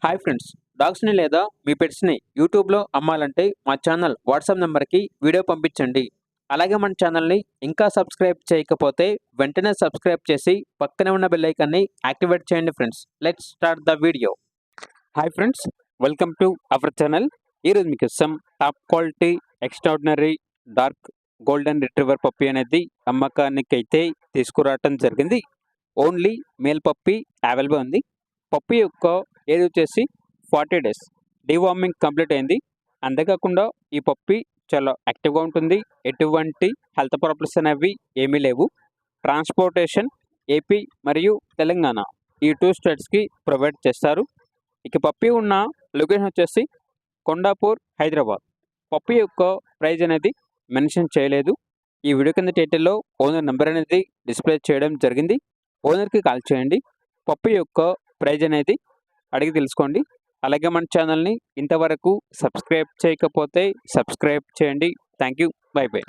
Hi friends, డాగ్స్ని లేదా మీ పెట్స్ని యూట్యూబ్లో అమ్మాలంటే మా ఛానల్ వాట్సాప్ నెంబర్కి వీడియో పంపించండి. అలాగే మన ఛానల్ని ఇంకా సబ్స్క్రైబ్ చేయకపోతే వెంటనే సబ్స్క్రైబ్ చేసి పక్కనే ఉన్న బెల్ ఐకాన్ని యాక్టివేట్ చేయండి friends. Let's start the video. Hi friends, welcome to our channel. ఈరోజు మీకు some top quality extraordinary dark golden retriever puppy అనేది అమ్మకానికి అయితే తీసుకురావటం జరిగింది. ఓన్లీ మేల్ పప్పీ అవైలబుల్ ఉంది. పప్పీ యొక్క ఏజ్ వచ్చేసి 40 డేస్. డీవార్మింగ్ కంప్లీట్ అయింది. అంతేకాకుండా ఈ పప్పీ చాలా యాక్టివ్గా ఉంటుంది. ఎటువంటి హెల్త్ ప్రాబ్లమ్స్ అనేవి ఏమీ లేవు. ట్రాన్స్పోర్టేషన్ ఏపీ మరియు తెలంగాణ ఈ 2 స్టేట్స్కి ప్రొవైడ్ చేస్తారు. ఇక పప్పీ ఉన్న లొకేషన్ వచ్చేసి కొండాపూర్, హైదరాబాద్. పప్పీ యొక్క ప్రైజ్ అనేది మెన్షన్ చేయలేదు. ఈ వీడియో కింద టైటిల్లో ఓనర్ నెంబర్ అనేది డిస్ప్లే చేయడం జరిగింది. ఓనర్కి కాల్ చేయండి. పప్పీ యొక్క ప్రైజ్ అనేది అడిగి తెలుసుకోండి. అలాగే మన ఛానల్ని ఇంతవరకు సబ్స్క్రైబ్ చేయకపోతే సబ్స్క్రైబ్ చేయండి. Thank you. By by.